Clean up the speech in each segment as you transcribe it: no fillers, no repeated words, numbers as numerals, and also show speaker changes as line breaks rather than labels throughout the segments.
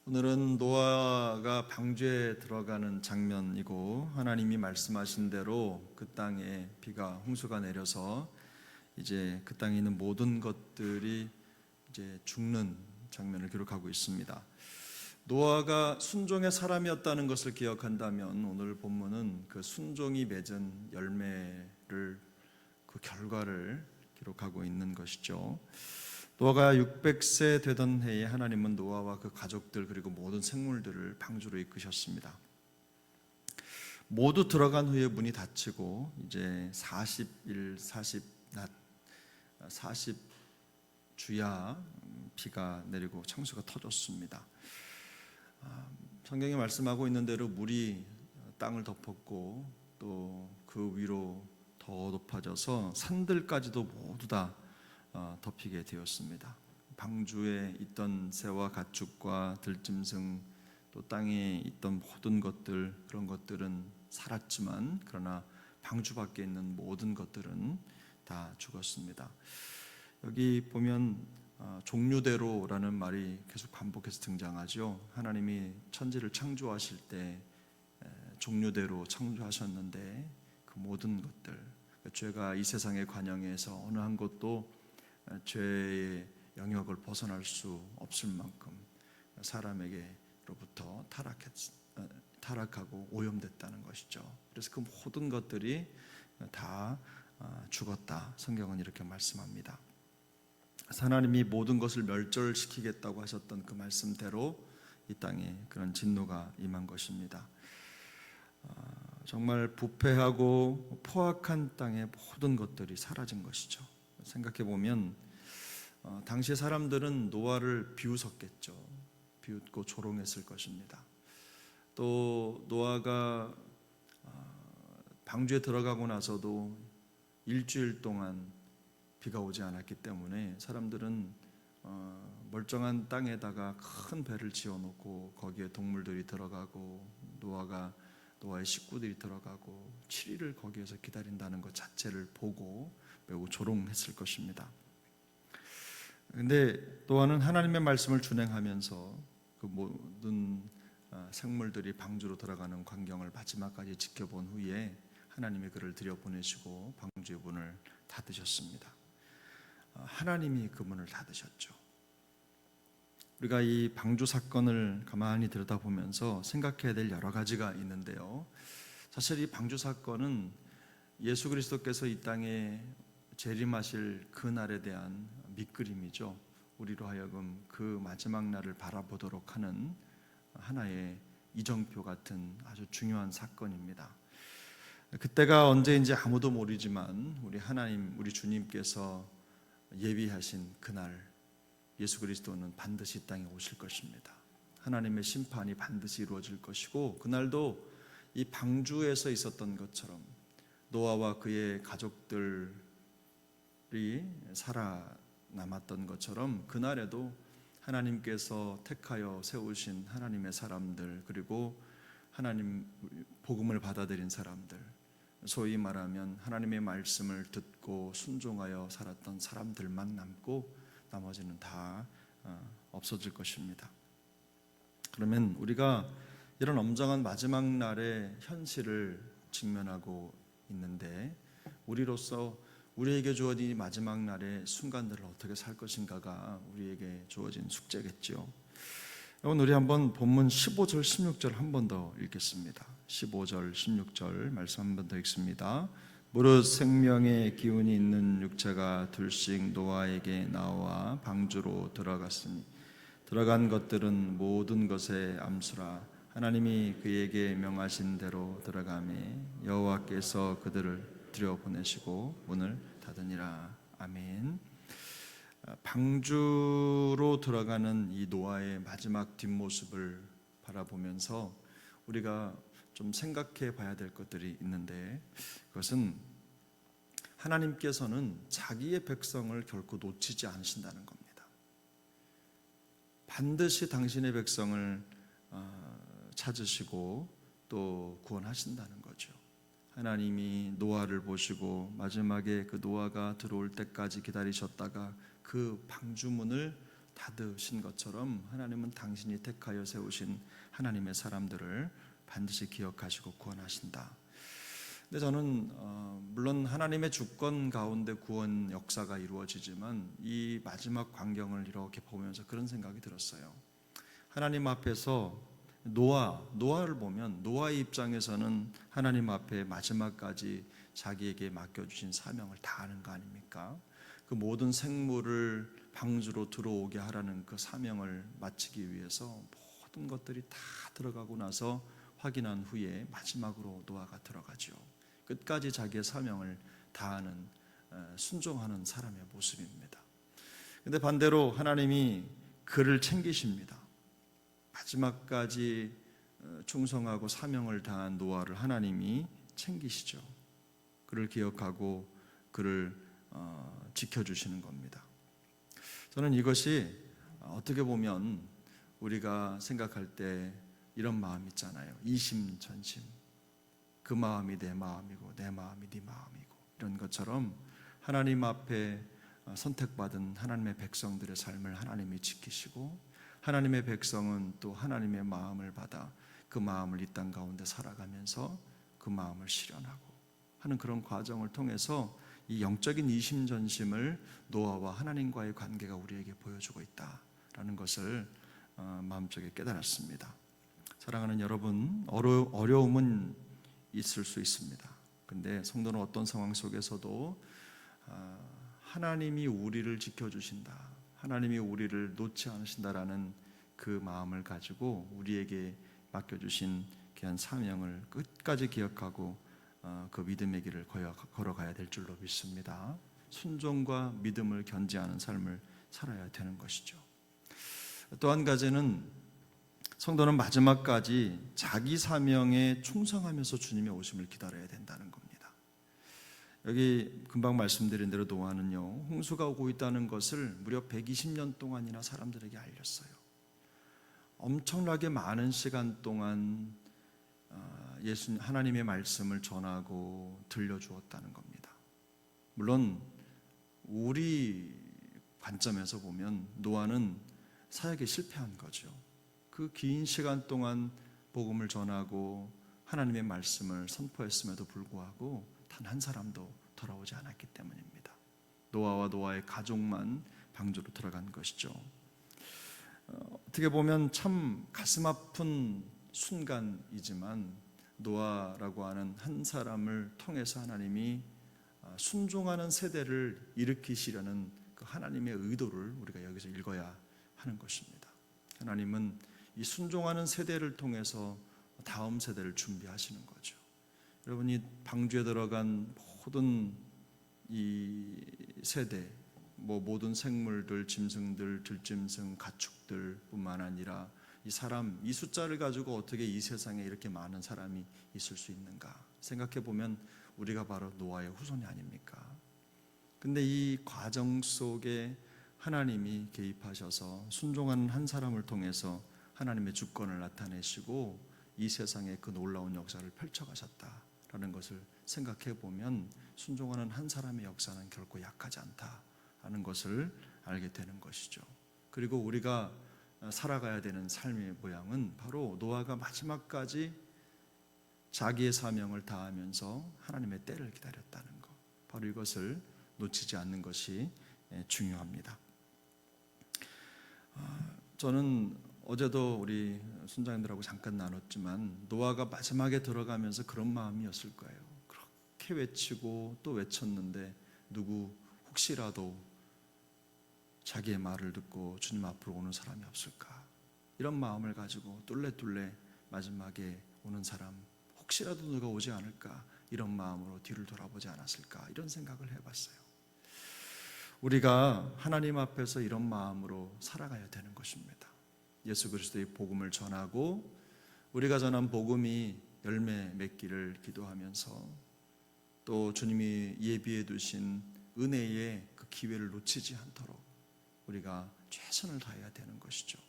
오늘은 노아가 방주에 들어가는 장면이고, 하나님이 말씀하신 대로 그 땅에 비가 홍수가 내려서 이제 그 땅에 있는 모든 것들이 이제 죽는 장면을 기록하고 있습니다. 노아가 순종의 사람이었다는 것을 기억한다면 오늘 본문은 그 순종이 맺은 열매를, 그 결과를 기록하고 있는 것이죠. 노아가 600세 되던 해에 하나님은 노아와 그 가족들 그리고 모든 생물들을 방주로 이끄셨습니다. 모두 들어간 후에 문이 닫히고 이제 40일 40낮 40주야 비가 내리고 창수가 터졌습니다. 성경이 말씀하고 있는 대로 물이 땅을 덮었고 또 그 위로 더 높아져서 산들까지도 모두 다 덮이게 되었습니다. 방주에 있던 새와 가축과 들짐승 또 땅에 있던 모든 것들, 그런 것들은 살았지만 그러나 방주 밖에 있는 모든 것들은 다 죽었습니다. 여기 보면 종류대로라는 말이 계속 반복해서 등장하죠. 하나님이 천지를 창조하실 때 종류대로 창조하셨는데 그 모든 것들, 죄가 이 세상에 관영해서 어느 한 곳도 죄의 영역을 벗어날 수 없을 만큼 사람에게로부터 타락하고 오염됐다는 것이죠. 그래서 그 모든 것들이 다 죽었다. 성경은 이렇게 말씀합니다. 하나님이 모든 것을 멸절시키겠다고 하셨던 그 말씀대로 이 땅에 그런 진노가 임한 것입니다. 정말 부패하고 포악한 땅의 모든 것들이 사라진 것이죠. 생각해 보면 당시 사람들은 노아를 비웃었겠죠. 비웃고 조롱했을 것입니다. 또 노아가 방주에 들어가고 나서도 일주일 동안 비가 오지 않았기 때문에 사람들은 멀쩡한 땅에다가 큰 배를 지어놓고 거기에 동물들이 들어가고 노아의 식구들이 들어가고 7일을 거기에서 기다린다는 것 자체를 보고 매우 조롱했을 것입니다. 그런데 노아는 하나님의 말씀을 준행하면서 그 모든 생물들이 방주로 들어가는 광경을 마지막까지 지켜본 후에 하나님이 그를 들여보내시고 방주의 문을 닫으셨습니다. 하나님이 그 문을 닫으셨죠. 우리가 이 방주 사건을 가만히 들여다보면서 생각해야 될 여러 가지가 있는데요. 사실 이 방주 사건은 예수 그리스도께서 이 땅에 재림하실 그 날에 대한 밑그림이죠. 우리로 하여금 그 마지막 날을 바라보도록 하는 하나의 이정표 같은 아주 중요한 사건입니다. 그때가 언제인지 아무도 모르지만 우리 하나님, 우리 주님께서 예비하신 그날 예수 그리스도는 반드시 이 땅에 오실 것입니다. 하나님의 심판이 반드시 이루어질 것이고 그날도 이 방주에서 있었던 것처럼 노아와 그의 가족들이 살아남았던 것처럼 그날에도 하나님께서 택하여 세우신 하나님의 사람들, 그리고 하나님 복음을 받아들인 사람들, 소위 말하면 하나님의 말씀을 듣고 순종하여 살았던 사람들만 남고 나머지는 다 없어질 것입니다. 그러면 우리가 이런 엄정한 마지막 날의 현실을 직면하고 있는데 우리로서 우리에게 주어진 마지막 날의 순간들을 어떻게 살 것인가가 우리에게 주어진 숙제겠죠. 오늘 우리 한번 본문 15절 16절 한 번 더 읽겠습니다. 15절 16절 말씀 한 번 더 읽습니다. 무릇 생명의 기운이 있는 육체가 둘씩 노아에게 나와 방주로 들어갔으니 들어간 것들은 모든 것의 암수라. 하나님이 그에게 명하신 대로 들어가매 여호와께서 그들을 들여보내시고 문을 닫으니라. 아멘. 방주로 들어가는 이 노아의 마지막 뒷모습을 바라보면서 우리가 좀 생각해 봐야 될 것들이 있는데, 그것은 하나님께서는 자기의 백성을 결코 놓치지 않으신다는 겁니다. 반드시 당신의 백성을 찾으시고 또 구원하신다는 거죠. 하나님이 노아를 보시고 마지막에 그 노아가 들어올 때까지 기다리셨다가 그 방주문을 닫으신 것처럼 하나님은 당신이 택하여 세우신 하나님의 사람들을 반드시 기억하시고 구원하신다. 근데 저는 물론 하나님의 주권 가운데 구원 역사가 이루어지지만 이 마지막 광경을 이렇게 보면서 그런 생각이 들었어요. 하나님 앞에서 노아를 보면 노아의 입장에서는 하나님 앞에 마지막까지 자기에게 맡겨주신 사명을 다하는 거 아닙니까? 그 모든 생물을 방주로 들어오게 하라는 그 사명을 마치기 위해서 모든 것들이 다 들어가고 나서 확인한 후에 마지막으로 노아가 들어가죠. 끝까지 자기의 사명을 다하는 순종하는 사람의 모습입니다. 근데 반대로 하나님이 그를 챙기십니다. 마지막까지 충성하고 사명을 다한 노아를 하나님이 챙기시죠. 그를 기억하고 그를 지켜주시는 겁니다. 저는 이것이 어떻게 보면 우리가 생각할 때 이런 마음 있잖아요. 이심전심. 그 마음이 내 마음이고 내 마음이 네 마음이고 이런 것처럼 하나님 앞에 선택받은 하나님의 백성들의 삶을 하나님이 지키시고 하나님의 백성은 또 하나님의 마음을 받아 그 마음을 이 땅 가운데 살아가면서 그 마음을 실현하고 하는 그런 과정을 통해서 이 영적인 이심전심을 노아와 하나님과의 관계가 우리에게 보여주고 있다라는 것을 마음속에 깨달았습니다. 사랑하는 여러분, 어려움은 있을 수 있습니다. 근데 성도는 어떤 상황 속에서도 하나님이 우리를 지켜주신다, 하나님이 우리를 놓지 않으신다라는 그 마음을 가지고 우리에게 맡겨주신 귀한 사명을 끝까지 기억하고 그 믿음의 길을 걸어가야 될 줄로 믿습니다. 순종과 믿음을 견지하는 삶을 살아야 되는 것이죠. 또 한 가지는 성도는 마지막까지 자기 사명에 충성하면서 주님의 오심을 기다려야 된다는 겁니다. 여기 금방 말씀드린 대로 노아는요, 홍수가 오고 있다는 것을 무려 120년 동안이나 사람들에게 알렸어요. 엄청나게 많은 시간 동안 하나님의 말씀을 전하고 들려주었다는 겁니다. 물론 우리 관점에서 보면 노아는 사역에 실패한 거죠. 그 긴 시간 동안 복음을 전하고 하나님의 말씀을 선포했음에도 불구하고 단 한 사람도 돌아오지 않았기 때문입니다. 노아와 노아의 가족만 방주로 들어간 것이죠. 어떻게 보면 참 가슴 아픈 순간이지만 노아라고 하는 한 사람을 통해서 하나님이 순종하는 세대를 일으키시려는 그 하나님의 의도를 우리가 여기서 읽어야 하는 것입니다. 하나님은 이 순종하는 세대를 통해서 다음 세대를 준비하시는 거죠. 여러분이 방주에 들어간 모든 이 세대, 모든 생물들, 짐승들, 들짐승, 가축들 뿐만 아니라 이 사람, 이 숫자를 가지고 어떻게 이 세상에 이렇게 많은 사람이 있을 수 있는가 생각해 보면 우리가 바로 노아의 후손이 아닙니까? 근데 이 과정 속에 하나님이 개입하셔서 순종하는 한 사람을 통해서 하나님의 주권을 나타내시고 이 세상에 그 놀라운 역사를 펼쳐가셨다라는 것을 생각해 보면 순종하는 한 사람의 역사는 결코 약하지 않다라는 것을 알게 되는 것이죠. 그리고 우리가 살아가야 되는 삶의 모양은 바로 노아가 마지막까지 자기의 사명을 다하면서 하나님의 때를 기다렸다는 것, 바로 이것을 놓치지 않는 것이 중요합니다. 저는 어제도 우리 순장님들하고 잠깐 나눴지만 노아가 마지막에 들어가면서 그런 마음이었을 거예요. 그렇게 외치고 또 외쳤는데 누구 혹시라도 자기의 말을 듣고 주님 앞으로 오는 사람이 없을까, 이런 마음을 가지고 뚫레뚫레 마지막에 오는 사람 혹시라도 누가 오지 않을까, 이런 마음으로 뒤를 돌아보지 않았을까, 이런 생각을 해봤어요. 우리가 하나님 앞에서 이런 마음으로 살아가야 되는 것입니다. 예수 그리스도의 복음을 전하고 우리가 전한 복음이 열매 맺기를 기도하면서 또 주님이 예비해 두신 은혜의 그 기회를 놓치지 않도록 우리가 최선을 다해야 되는 것이죠.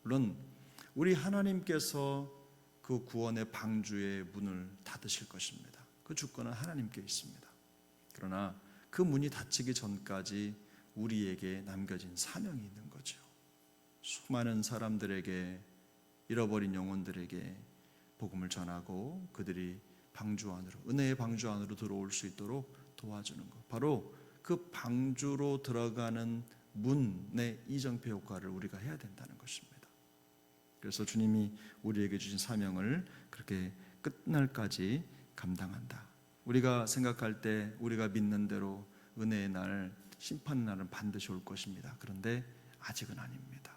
물론 우리 하나님께서 그 구원의 방주의 문을 닫으실 것입니다. 그 주권은 하나님께 있습니다. 그러나 그 문이 닫히기 전까지 우리에게 남겨진 사명이 있는 거죠. 수많은 사람들에게, 잃어버린 영혼들에게 복음을 전하고 그들이 방주 안으로, 은혜의 방주 안으로 들어올 수 있도록 도와주는 것, 바로 그 방주로 들어가는 문의 이정표 효과를 우리가 해야 된다는 것입니다. 그래서 주님이 우리에게 주신 사명을 그렇게 끝날까지 감당한다. 우리가 생각할 때, 우리가 믿는 대로 은혜의 날, 심판의 날은 반드시 올 것입니다. 그런데 아직은 아닙니다.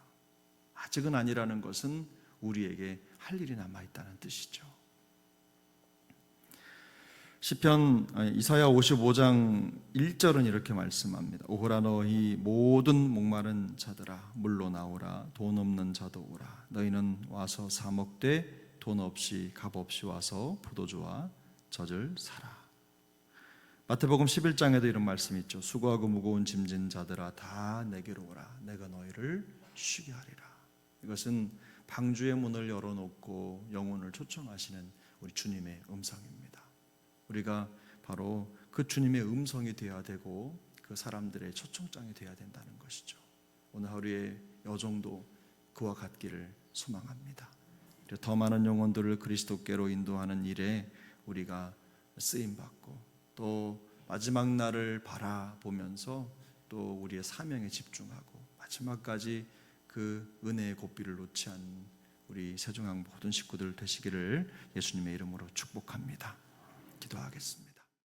아직은 아니라는 것은 우리에게 할 일이 남아있다는 뜻이죠. 시편 이사야 55장 1절은 이렇게 말씀합니다. 오호라 너희 모든 목마른 자들아 물로 나오라. 돈 없는 자도 오라. 너희는 와서 사 먹되 돈 없이 값 없이 와서 포도주와 젖을 사라. 마태복음 11장에도 이런 말씀이 있죠. 수고하고 무거운 짐진 자들아 다 내게로 오라. 내가 너희를 쉬게 하리라. 이것은 방주의 문을 열어놓고 영혼을 초청하시는 우리 주님의 음성입니다. 우리가 바로 그 주님의 음성이 되어야 되고 그 사람들의 초청장이 되어야 된다는 것이죠. 오늘 하루의 여정도 그와 같기를 소망합니다. 더 많은 영혼들을 그리스도께로 인도하는 일에 우리가 쓰임받고 또 마지막 날을 바라보면서 또 우리의 사명에 집중하고 마지막까지 그 은혜의 고비를 놓지 않는 우리 세종항 모든 식구들 되시기를 예수님의 이름으로 축복합니다. 기도하겠습니다.